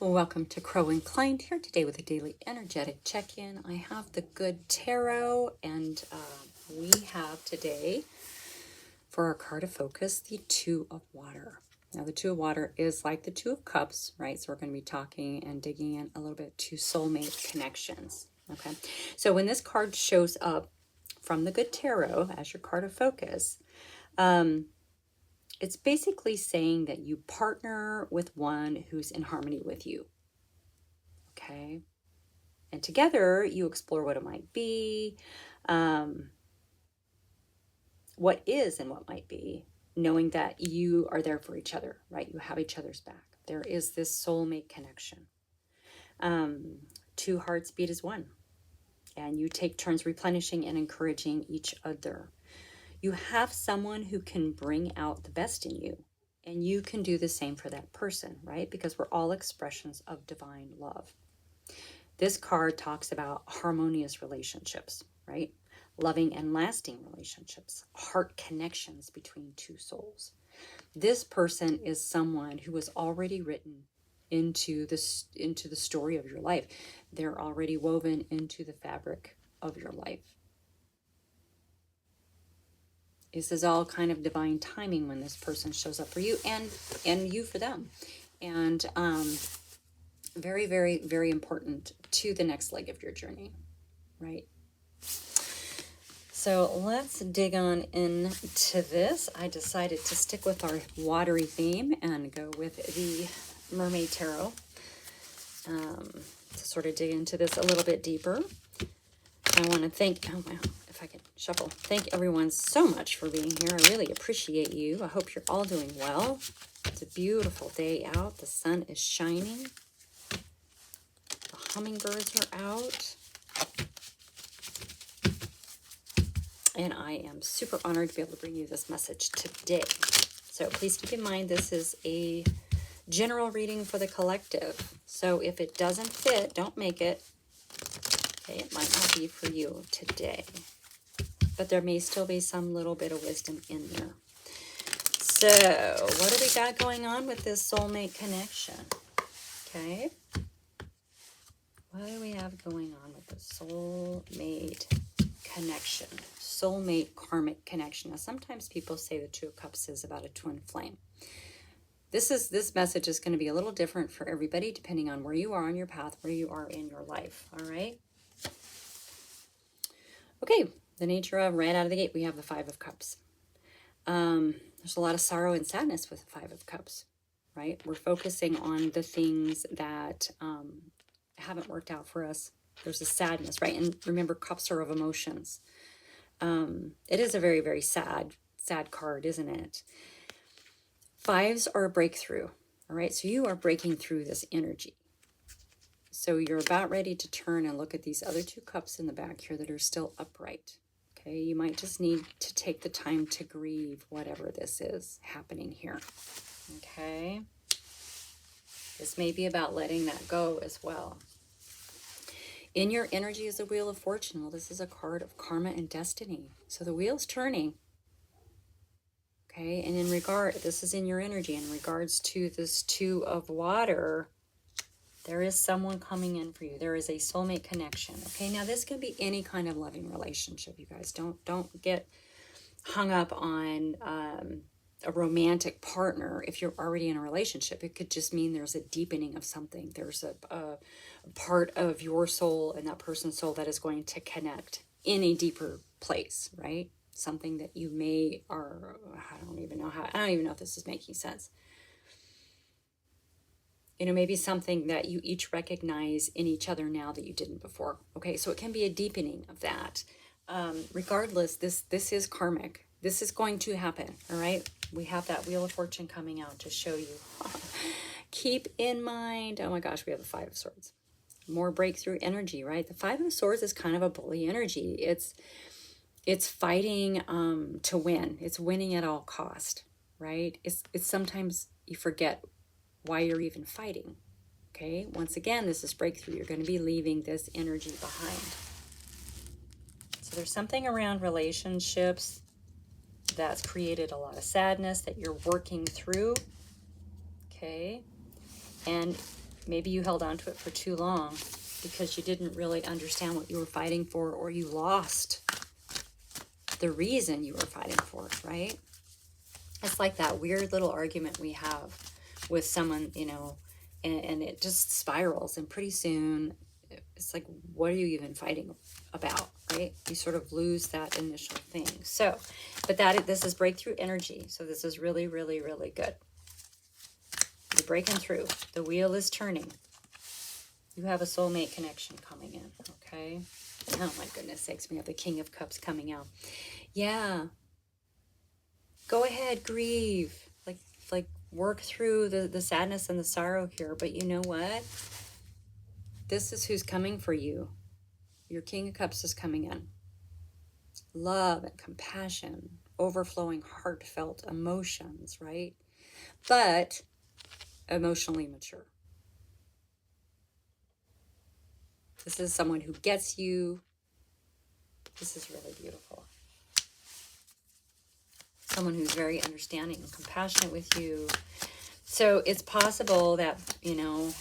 Welcome to Crow and Klein here today with a daily energetic check-in. I have the Good Tarot, and we have today for our card of focus the Two of Water. Now the Two of Water is like the Two of Cups, right? So we're going to be talking and digging in a little bit to soulmate connections. Okay, so when this card shows up from the Good Tarot as your card of focus, it's basically saying that you partner with one who's in harmony with you. Okay. And together you explore what it might be, what is and what might be, knowing that you are there for each other, right? You have each other's back. There is this soulmate connection. Two hearts beat as one, and you take turns replenishing and encouraging each other. You have someone who can bring out the best in you, and you can do the same for that person, right? Because we're all expressions of divine love. This card talks about harmonious relationships, right? Loving and lasting relationships, heart connections between two souls. This person is someone who was already written into the story of your life. They're already woven into the fabric of your life. This is all kind of divine timing when this person shows up for you and you for them. And very, very, very important to the next leg of your journey, right? So let's dig on into this. I decided to stick with our watery theme and go with the Mermaid Tarot to sort of dig into this a little bit deeper. I want to thank, oh wow, if I could shuffle. Thank everyone so much for being here. I really appreciate you. I hope you're all doing well. It's a beautiful day out. The sun is shining. The hummingbirds are out. And I am super honored to be able to bring you this message today. So please keep in mind this is a general reading for the collective. So if it doesn't fit, don't make it. Okay, it might not be for you today. But there may still be some little bit of wisdom in there. So what do we got going on with this soulmate connection? Okay. What do we have going on with the soulmate connection? Soulmate karmic connection. Now, sometimes people say the Two of Cups is about a twin flame. This message is going to be a little different for everybody, depending on where you are on your path, where you are in your life. All right. Okay. The nature of right out of the gate, we have the Five of Cups. There's a lot of sorrow and sadness with the Five of Cups, right? We're focusing on the things that haven't worked out for us. There's a sadness, right? And remember, cups are of emotions. It is a very, very sad card, isn't it? Fives are a breakthrough, all right? So you are breaking through this energy. So you're about ready to turn and look at these other two cups in the back here that are still upright, okay? You might just need to take the time to grieve whatever this is happening here, okay? This may be about letting that go as well. In your energy is the Wheel of Fortune. Well, this is a card of karma and destiny. So the wheel's turning. Okay, and this is in your energy. In regards to this Two of Water, there is someone coming in for you. There is a soulmate connection. Okay, now this can be any kind of loving relationship, you guys. Don't get hung up on a romantic partner if you're already in a relationship. It could just mean there's a deepening of something. There's a part of your soul and that person's soul that is going to connect in a deeper place, right? Something that you may, or I don't even know if this is making sense. You know, maybe something that you each recognize in each other now that you didn't before. Okay, so it can be a deepening of that. Regardless, this is karmic. This is going to happen, all right? We have that Wheel of Fortune coming out to show you. Keep in mind, oh my gosh, we have the Five of Swords. More breakthrough energy, right? The Five of Swords is kind of a bully energy. It's fighting to win. It's winning at all cost, right? It's sometimes you forget why you're even fighting, okay? Once again, this is breakthrough. You're going to be leaving this energy behind. So there's something around relationships that's created a lot of sadness that you're working through, okay? And Maybe you held on to it for too long because you didn't really understand what you were fighting for, or you lost the reason you were fighting for it, right? It's like that weird little argument we have with someone, you know, and it just spirals, and pretty soon it's like, what are you even fighting about, right? You sort of lose that initial thing. So, but this is breakthrough energy. So this is really, really, really good. You're breaking through. The wheel is turning. You have a soulmate connection coming in, okay? Oh my goodness sakes, we have the King of Cups coming out. Yeah. Go ahead, grieve. Like work through the sadness and the sorrow here. But you know what? This is who's coming for you. Your King of Cups is coming in. Love and compassion, overflowing heartfelt emotions, right? But emotionally mature. This is someone who gets you. This is really beautiful. Someone who's very understanding and compassionate with you. So it's possible that, you know,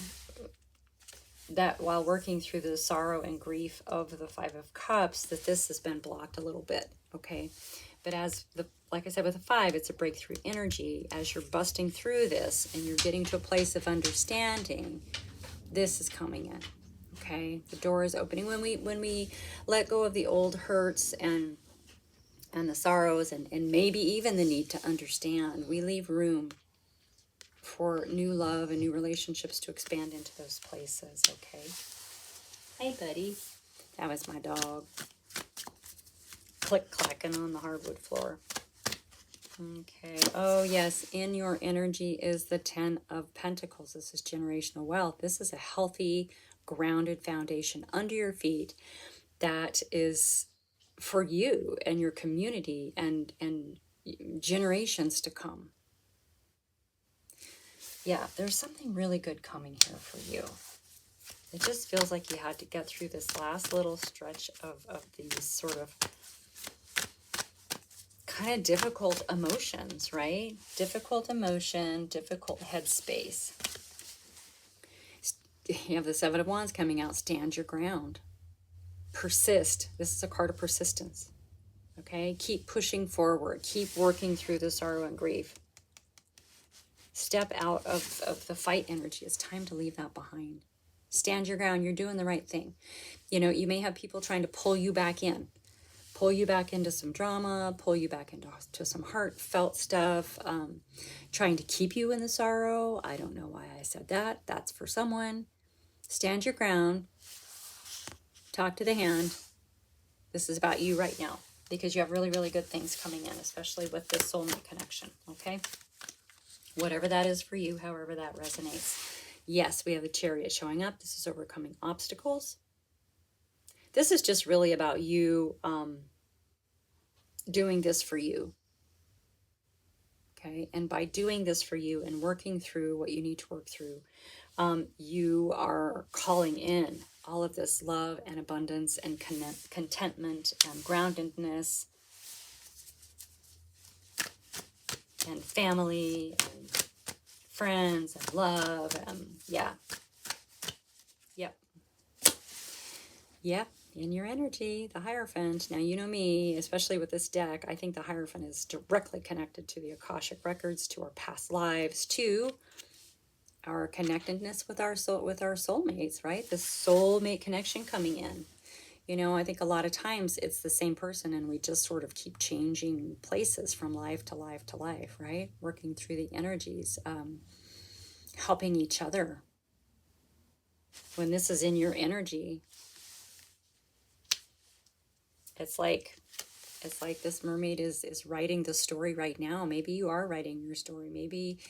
that while working through the sorrow and grief of the Five of Cups, that this has been blocked a little bit, okay? But like I said, with the five, it's a breakthrough energy. As you're busting through this and you're getting to a place of understanding, this is coming in. Okay, the door is opening. When we let go of the old hurts and the sorrows and maybe even the need to understand, we leave room for new love and new relationships to expand into those places. Okay. Hey, buddy. That was my dog. Click clacking on the hardwood floor. Okay. Oh yes, in your energy is the 10 of Pentacles. This is generational wealth. This is a healthy, grounded foundation under your feet that is for you and your community and generations to come. Yeah, there's something really good coming here for you. It just feels like you had to get through this last little stretch of these sort of kind of difficult emotions, right? Difficult emotion, difficult headspace. You have the Seven of Wands coming out. Stand your ground. Persist. This is a card of persistence. Okay? Keep pushing forward. Keep working through the sorrow and grief. Step out of the fight energy. It's time to leave that behind. Stand your ground. You're doing the right thing. You know, you may have people trying to pull you back in. Pull you back into some drama, pull you back into some heartfelt stuff, trying to keep you in the sorrow. I don't know why I said that. That's for someone. Stand your ground. Talk to the hand. This is about you right now because you have really, really good things coming in, especially with this soulmate connection, okay? Whatever that is for you, however that resonates. Yes, we have the Chariot showing up. This is overcoming obstacles. This is just really about you doing this for you. Okay, and by doing this for you and working through what you need to work through, you are calling in all of this love and abundance and contentment and groundedness and family and friends and love and yep. In your energy, the Hierophant. Now, you know me, especially with this deck, I think the Hierophant is directly connected to the Akashic records, to our past lives, to our connectedness with our soulmates, right? The soulmate connection coming in. You know, I think a lot of times it's the same person and we just sort of keep changing places from life to life to life, right? Working through the energies, helping each other. When this is in your energy, it's like this mermaid is writing the story right now. Maybe you are writing your story. Maybe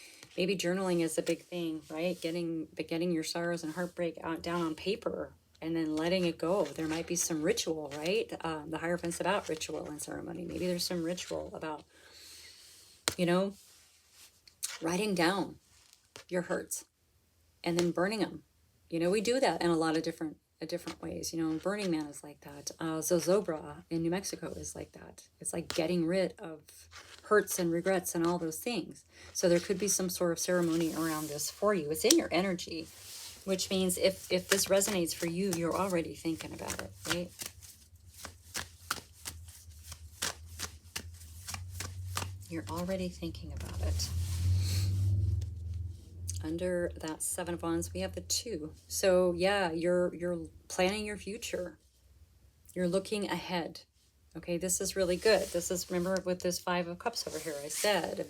journaling is a big thing, right? Getting your sorrows and heartbreak down on paper and then letting it go. There might be some ritual, right? The Hierophant's about ritual and ceremony. Maybe there's some ritual about, you know, writing down your hurts and then burning them. You know, we do that in a lot of different ways. You know, Burning Man is like that. Zozobra in New Mexico is like that. It's like getting rid of hurts and regrets and all those things. So there could be some sort of ceremony around this for you. It's in your energy. Which means if this resonates for you, you're already thinking about it, right? You're already thinking about it. Under that Seven of Wands, we have the 2. So yeah, you're planning your future. You're looking ahead. Okay, this is really good. This is, remember with this 5 of Cups over here, I said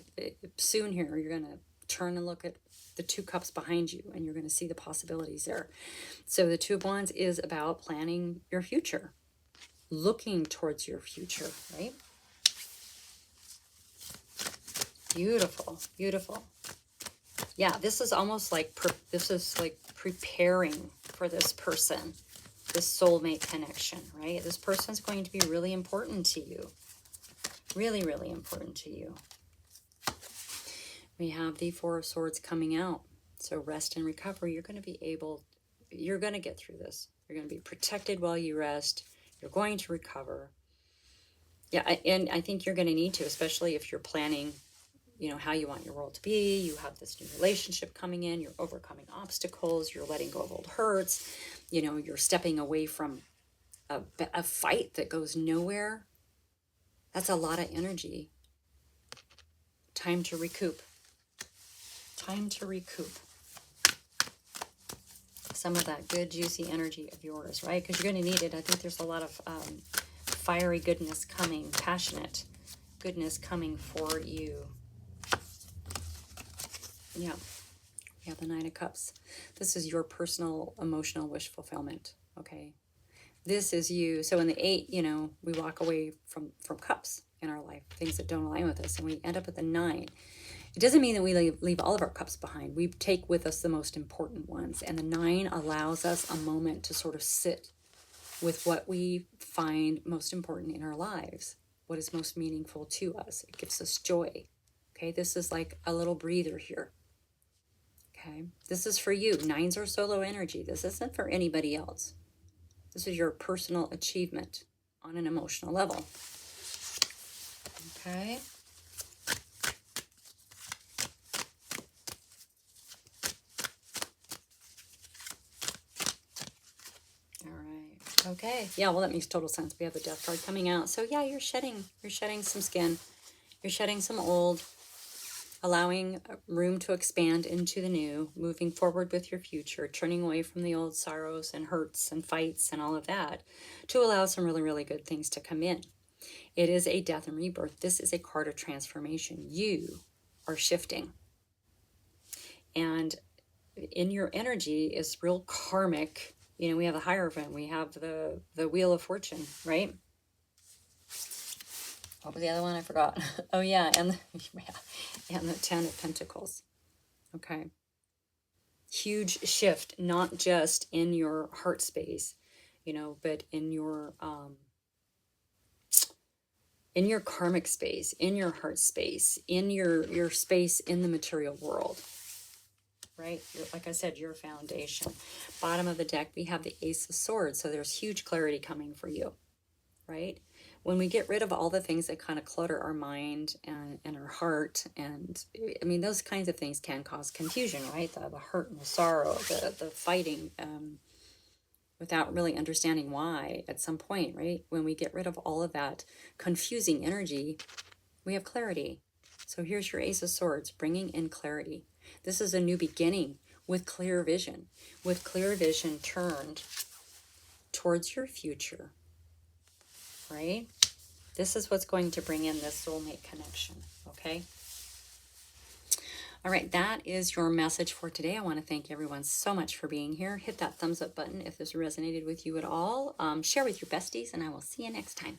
soon here you're going to turn and look at the 2 cups behind you, and you're going to see the possibilities there. So the 2 of Wands is about planning your future, looking towards your future, right? Beautiful, beautiful. Yeah, this is almost like, this is like preparing for this person, this soulmate connection, right? This person's going to be really important to you. Really, really important to you. We have the 4 of Swords coming out. So rest and recovery. You're going to get through this. You're going to be protected while you rest. You're going to recover. Yeah, and I think you're going to need to, especially if you're planning, you know, how you want your world to be. You have this new relationship coming in. You're overcoming obstacles. You're letting go of old hurts. You know, you're stepping away from a fight that goes nowhere. That's a lot of energy. Time to recoup. Time to recoup some of that good, juicy energy of yours, right? Because you're going to need it. I think there's a lot of fiery goodness coming, passionate goodness coming for you. Yeah. We have the 9 of Cups. This is your personal emotional wish fulfillment, okay? This is you. So in the 8, you know, we walk away from cups in our life, things that don't align with us, and we end up at the 9. It doesn't mean that we leave all of our cups behind. We take with us the most important ones. And the 9 allows us a moment to sort of sit with what we find most important in our lives, what is most meaningful to us. It gives us joy. Okay, this is like a little breather here. Okay, this is for you. 9s are solo energy. This isn't for anybody else. This is your personal achievement on an emotional level. Okay. Okay, yeah, well, that makes total sense. We have the Death card coming out. So yeah, you're shedding some skin. You're shedding some old, allowing room to expand into the new, moving forward with your future, turning away from the old sorrows and hurts and fights and all of that to allow some really, really good things to come in. It is a death and rebirth. This is a card of transformation. You are shifting. And in your energy is real karmic. You know, we have the Hierophant, we have the Wheel of Fortune, right? What was the other one? I forgot. Oh yeah, and the 10 of Pentacles. Okay. Huge shift, not just in your heart space, you know, but in your karmic space, in your heart space, in your space in the material world. Right? Like I said, your foundation. Bottom of the deck, we have the Ace of Swords. So there's huge clarity coming for you, right? When we get rid of all the things that kind of clutter our mind and our heart, and I mean, those kinds of things can cause confusion, right? The hurt and the sorrow, the fighting, without really understanding why at some point, right? When we get rid of all of that confusing energy, we have clarity. So here's your Ace of Swords, bringing in clarity. This is a new beginning with clear vision turned towards your future, right? This is what's going to bring in this soulmate connection, okay? All right, that is your message for today. I want to thank everyone so much for being here. Hit that thumbs up button if this resonated with you at all. Share with your besties, and I will see you next time.